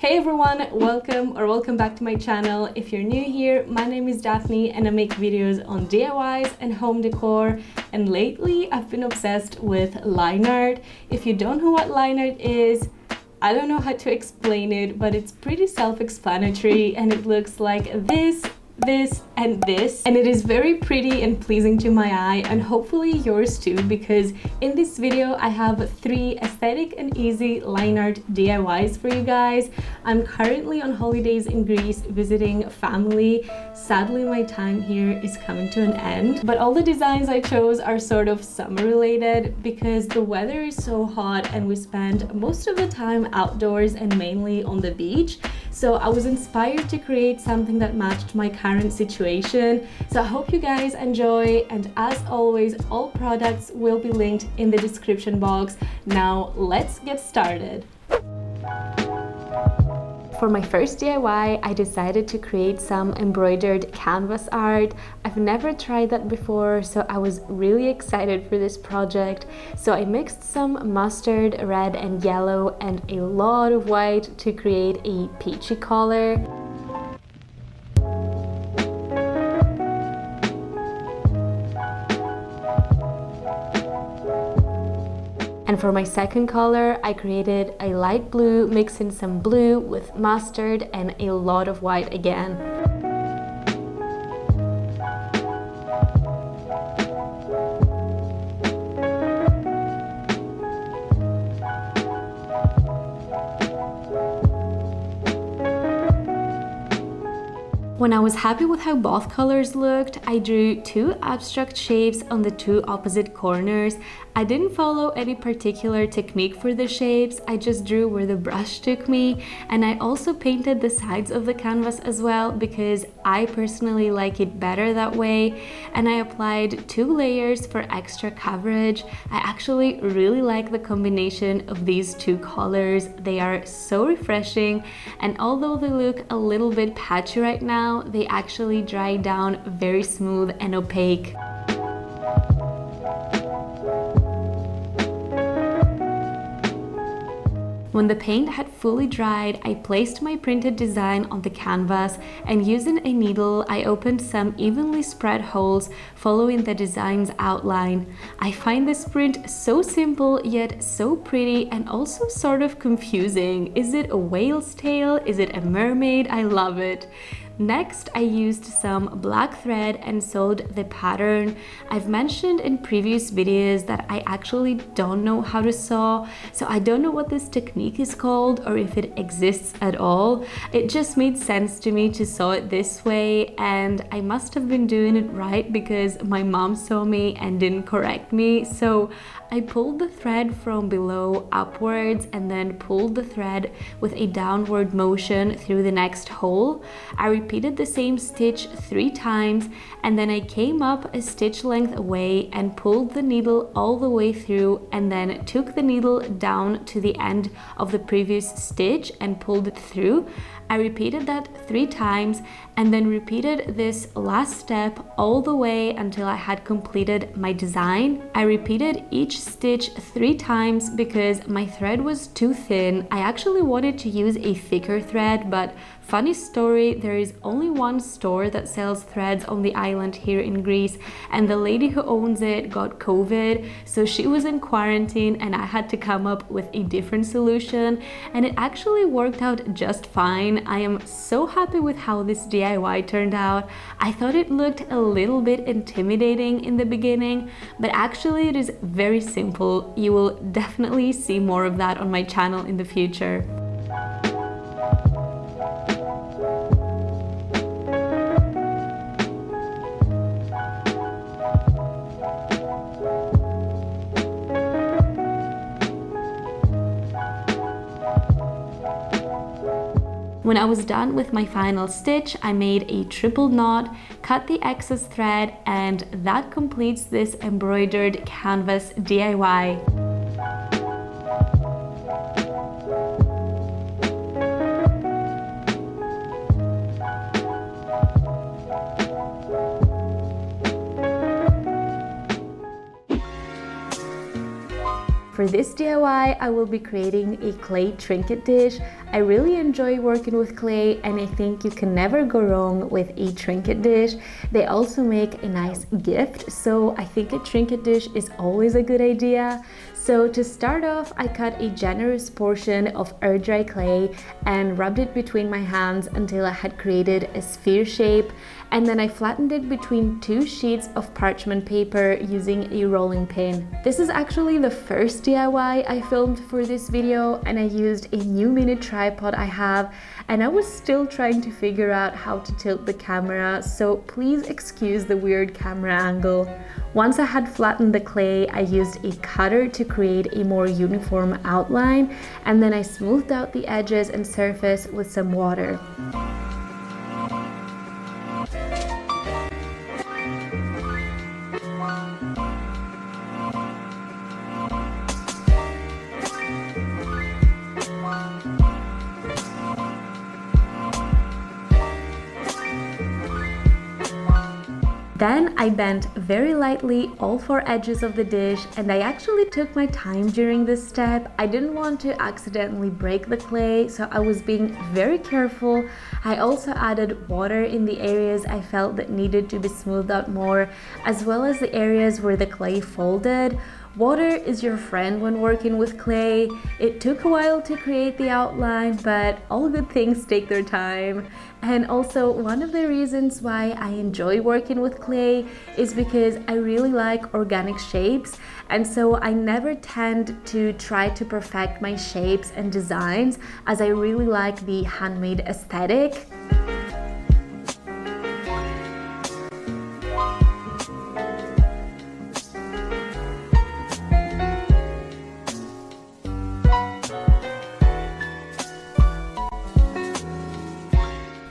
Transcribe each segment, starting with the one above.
Hey everyone, welcome back to my channel. If you're new here, my name is Daphne and I make videos on DIYs and home decor, and lately I've been obsessed with line art. If you don't know what line art is, I don't know how to explain it, but it's pretty self-explanatory and it looks like this, and this, and it is very pretty and pleasing to my eye, and hopefully yours too, because in this video I have 3 aesthetic and easy line art DIYs for you guys. I'm currently on holidays in Greece visiting family. Sadly, my time here is coming to an end, but all the designs I chose are sort of summer related because the weather is so hot and we spend most of the time outdoors and mainly on the beach. So I was inspired to create something that matched my current situation. So I hope you guys enjoy, and as always, all products will be linked in the description box. Now let's get started. For my first DIY, I decided to create some embroidered canvas art. I've never tried that before, so I was really excited for this project. So I mixed some mustard, red and yellow and a lot of white to create a peachy color. And for my second color, I created a light blue, mixing some blue with mustard and a lot of white again. When I was happy with how both colors looked, I drew 2 abstract shapes on the 2 opposite corners. I didn't follow any particular technique for the shapes, I just drew where the brush took me, and I also painted the sides of the canvas as well because I personally like it better that way, and I applied 2 layers for extra coverage. I actually really like the combination of these 2 colors. They are so refreshing, and although they look a little bit patchy right now, they actually dry down very smooth and opaque. When the paint had fully dried, I placed my printed design on the canvas, and using a needle, I opened some evenly spread holes following the design's outline. I find this print so simple yet so pretty and also sort of confusing. Is it a whale's tail? Is it a mermaid? I love it. Next, I used some black thread and sewed the pattern. I've mentioned in previous videos that I actually don't know how to sew, so I don't know what this technique is called or if it exists at all. It just made sense to me to sew it this way, and I must have been doing it right because my mom saw me and didn't correct me. So I pulled the thread from below upwards and then pulled the thread with a downward motion through the next hole. I repeated the same stitch 3 times, and then I came up a stitch length away and pulled the needle all the way through, and then took the needle down to the end of the previous stitch and pulled it through. I repeated that 3 times and then repeated this last step all the way until I had completed my design. I repeated each stitch 3 times because my thread was too thin. I actually wanted to use a thicker thread, but funny story, there is only one store that sells threads on the island here in Greece, and the lady who owns it got COVID, so she was in quarantine and I had to come up with a different solution, and it actually worked out just fine. I am so happy with how this DIY turned out. I thought it looked a little bit intimidating in the beginning, but actually it is very simple. You will definitely see more of that on my channel in the future. When I was done with my final stitch, I made a triple knot, cut the excess thread, and that completes this embroidered canvas DIY. For this DIY, I will be creating a clay trinket dish. I really enjoy working with clay, and I think you can never go wrong with a trinket dish. They also make a nice gift, so I think a trinket dish is always a good idea. So to start off, I cut a generous portion of air dry clay and rubbed it between my hands until I had created a sphere shape, and then I flattened it between 2 sheets of parchment paper using a rolling pin. This is actually the first DIY I filmed for this video, and I used a new mini tripod I have, and I was still trying to figure out how to tilt the camera, so please excuse the weird camera angle. Once I had flattened the clay, I used a cutter to create a more uniform outline, and then I smoothed out the edges and surface with some water. Then I bent very lightly all 4 edges of the dish, and I actually took my time during this step. I didn't want to accidentally break the clay, so I was being very careful. I also added water in the areas I felt that needed to be smoothed out more, as well as the areas where the clay folded. Water is your friend when working with clay. It took a while to create the outline, but all good things take their time. And also, one of the reasons why I enjoy working with clay is because I really like organic shapes, and so I never tend to try to perfect my shapes and designs, as I really like the handmade aesthetic.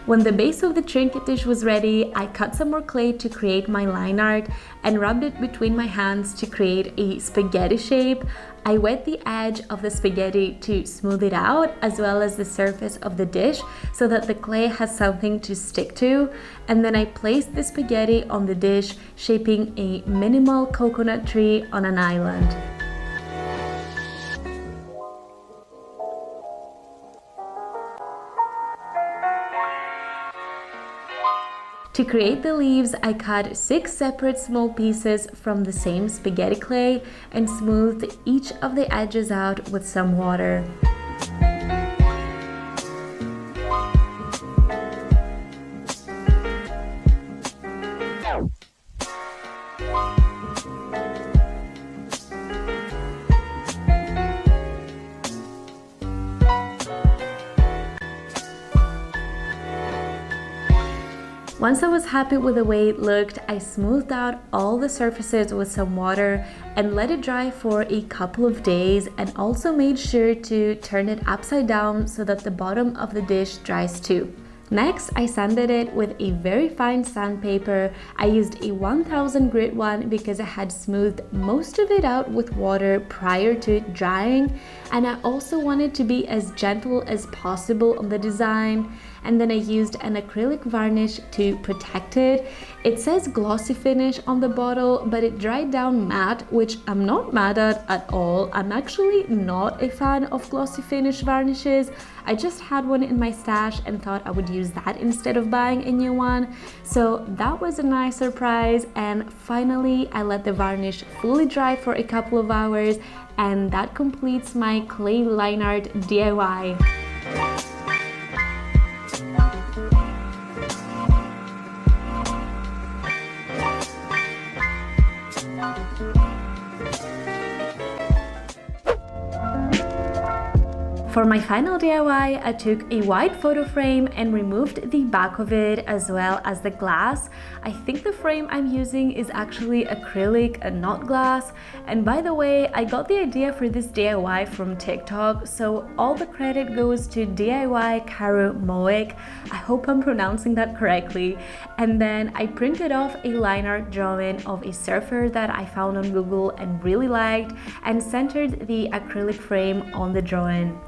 When the base of the trinket dish was ready, I cut some more clay to create my line art and rubbed it between my hands to create a spaghetti shape. I wet the edge of the spaghetti to smooth it out, as well as the surface of the dish, so that the clay has something to stick to. And then I placed the spaghetti on the dish, shaping a minimal coconut tree on an island. To create the leaves, I cut 6 separate small pieces from the same spaghetti clay and smoothed each of the edges out with some water. Once I was happy with the way it looked, I smoothed out all the surfaces with some water and let it dry for a couple of days, and also made sure to turn it upside down so that the bottom of the dish dries too. Next, I sanded it with a very fine sandpaper. I used a 1000 grit one because I had smoothed most of it out with water prior to it drying, and I also wanted to be as gentle as possible on the design. And then I used an acrylic varnish to protect it. It says glossy finish on the bottle, but it dried down matte, which I'm not mad at all. I'm actually not a fan of glossy finish varnishes. I just had one in my stash and thought I would use that instead of buying a new one. So that was a nice surprise. And finally, I let the varnish fully dry for a couple of hours, and that completes my clay line art DIY. For my final DIY, I took a white photo frame and removed the back of it as well as the glass. I think the frame I'm using is actually acrylic and not glass. And by the way, I got the idea for this DIY from TikTok, so all the credit goes to DIY Karu Moek. I hope I'm pronouncing that correctly. And then I printed off a line art drawing of a surfer that I found on Google and really liked, and centered the acrylic frame on the drawing.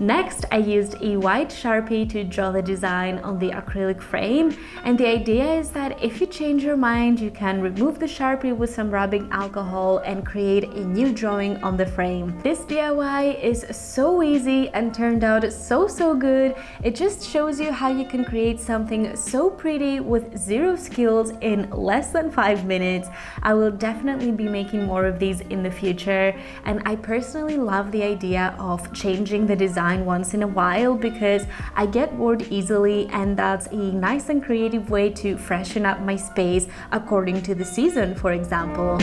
Next, I used a white Sharpie to draw the design on the acrylic frame, and the idea is that if you change your mind, you can remove the Sharpie with some rubbing alcohol and create a new drawing on the frame. This DIY is so easy and turned out so good. It just shows you how you can create something so pretty with zero skills in less than 5 minutes. I will definitely be making more of these in the future, and I personally love the idea of changing the design once in a while because I get bored easily, and that's a nice and creative way to freshen up my space according to the season, for example.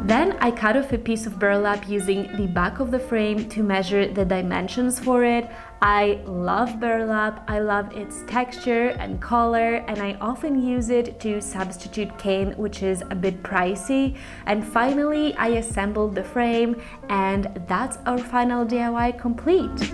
Then I cut off a piece of burlap using the back of the frame to measure the dimensions for it. I love burlap, I love its texture and color, and I often use it to substitute cane, which is a bit pricey. And finally, I assembled the frame, and that's our final DIY complete.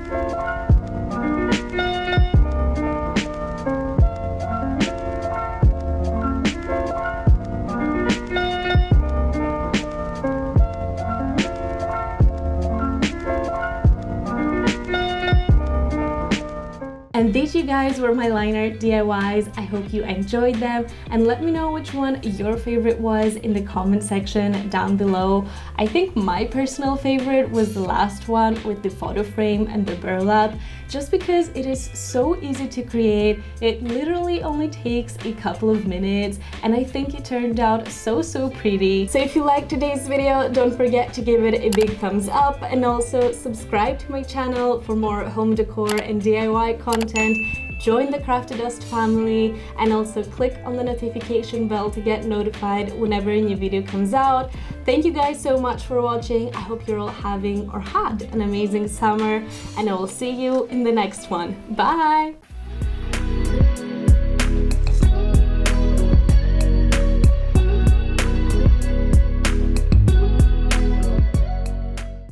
And these, you guys, were my line art DIYs. I hope you enjoyed them, and let me know which one your favorite was in the comment section down below. I think my personal favorite was the last one with the photo frame and the burlap, just because it is so easy to create. It literally only takes a couple of minutes, and I think it turned out so pretty. So if you liked today's video, don't forget to give it a big thumbs up, and also subscribe to my channel for more home decor and DIY content. Join the Craftydust family, and also click on the notification bell to get notified whenever a new video comes out. Thank you guys so much for watching. I hope you're all having or had an amazing summer, and I will see you in the next one. Bye!